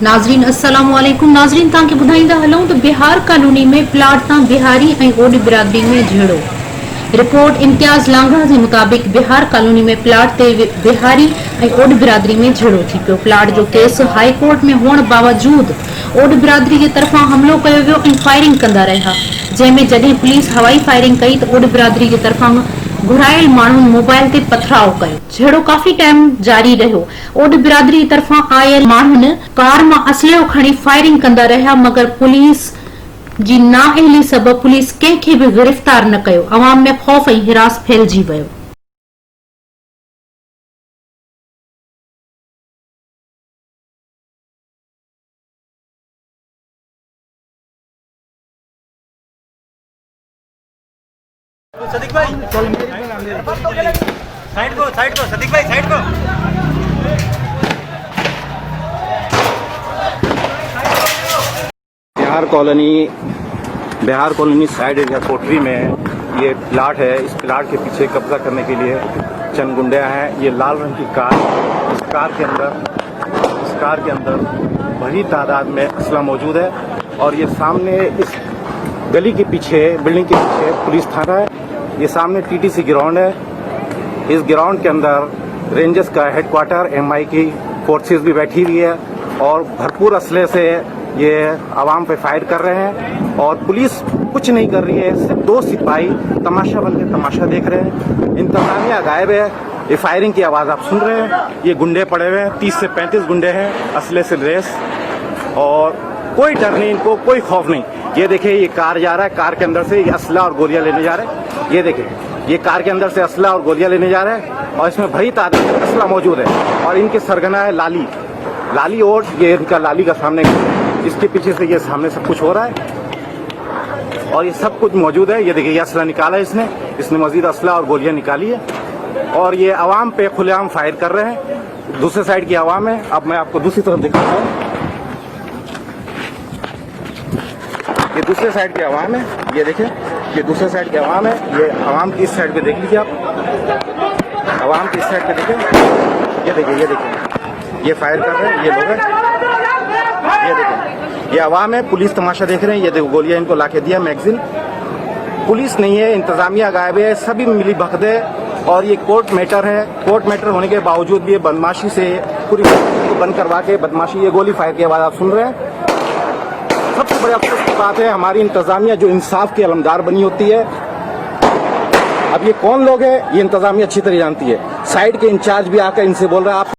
नाज़रीन अस्सलाम वालेकुम। नाज़रीन तव्हांखे ॿुधाईंदा हलूं त बिहार कॉलोनी में प्लाट तां बिहारी ऐं ओड बिरादरी में झेड़ो। रिपोर्ट इम्तियाज लांघा जे मुताबिक़ बिहार कॉलोनी में प्लाट ते बिहारी ऐं ओड बिरादरी में झेड़ो थी पियो। प्लाट जो केस हाई कोर्ट में हुअण बावजूद ओड बिरादरी जे तरफ़ां हमलो कयो वियो ऐं फायरिंग कंदा रहिया, जंहिंमें जॾहिं पुलिस हवाई फायरिंग कई त ओड बिरादरी जे तरफ़ां घुरायल माण्हुनि मोबाइल ते पथराव कयो। झेड़ो काफ़ी टाइम जारी रहियो। ओड बिरादरी तरफ़ां आयल माण्हुनि कार मां असलियो खणी फायरिंग कंदा रहिया, मगर पुलिस जी नाअहली सबबि पुलिस कंहिंखे बि गिरफ़्तार न कयो। अवाम में ख़ौफ़ ऐं हिरास फैलिजी वियो। सदीक भाई साइड को सदीक भाई साइड को। बिहार कॉलोनी साइड एरिया कोटरी में ये प्लाट है। इस प्लाट के पीछे कब्जा करने के लिए चंद गुंडे हैं। ये लाल रंग की कार, इस कार के अंदर बड़ी तादाद में असला मौजूद है। और ये सामने इस गली के पीछे, बिल्डिंग के पीछे पुलिस थाना है। ये सामने टीटीसी ग्राउंड है। इस ग्राउंड के अंदर रेंजर्स का हेडक्वार्टर, एमआई की फोर्सेस भी बैठी हुई है और भरपूर असले से ये आवाम पे फायर कर रहे हैं। और पुलिस कुछ नहीं कर रही है, सिर्फ दो सिपाही तमाशा बन के तमाशा देख रहे हैं। इंतजामिया गायब है। ये फायरिंग की आवाज़ आप सुन रहे हैं। ये गुंडे पड़े हुए हैं, 30 से 35 गुंडे हैं, असले से लेस, और कोई डर नहीं इनको, कोई खौफ नहीं। ये देखिए, ये कार जा रहा है, कार के अंदर से ये असला और गोलियां लेने जा रहे हैं। ये देखिए, ये कार के अंदर से असला और गोलियां लेने जा रहे हैं और इसमें भरी तादाद में असला मौजूद है। और इनके सरगना है लाली और ये इनका लाली का सामने, इसके पीछे से ये सामने सब कुछ हो रहा है और ये सब कुछ मौजूद है। ये देखिए, ये असला निकाला है इसने मजीद असला और गोलियां निकाली है और ये आवाम पे खुलेआम फायर कर रहे हैं। दूसरे साइड की आवाम है। अब मैं आपको दूसरी तरफ दिखाता हूँ। ये दूसरे साइड की आवाम है। ये देखिए, ये दूसरे साइड की आवाम है। ये आवाम की इस साइड पे देख लीजिए आप, आवाम की इस साइड पे देखिए। ये देखिए, ये फायर कर रहे हैं ये लोग हैं। ये देखिए, ये आवाम है, पुलिस तमाशा देख रहे हैं। ये देखो, गोलियां इनको लाके दिया, मैगजीन। पुलिस नहीं है, इंतजामिया गायब है, सभी मिली भगत है। और ये कोर्ट मैटर है। कोर्ट मैटर होने के बावजूद भी ये बदमाशी से पूरी को बंद करवा के बदमाशी, ये गोली फायर की आवाज़ आप सुन रहे हैं। सबसे बड़ी अफसोस की बात है, हमारी इंतजामिया जो इंसाफ की अलमदार बनी होती है, अब ये कौन लोग हैं ये इंतजामिया अच्छी तरह जानती है। साइड के इंचार्ज भी आकर इनसे बोल रहा है आप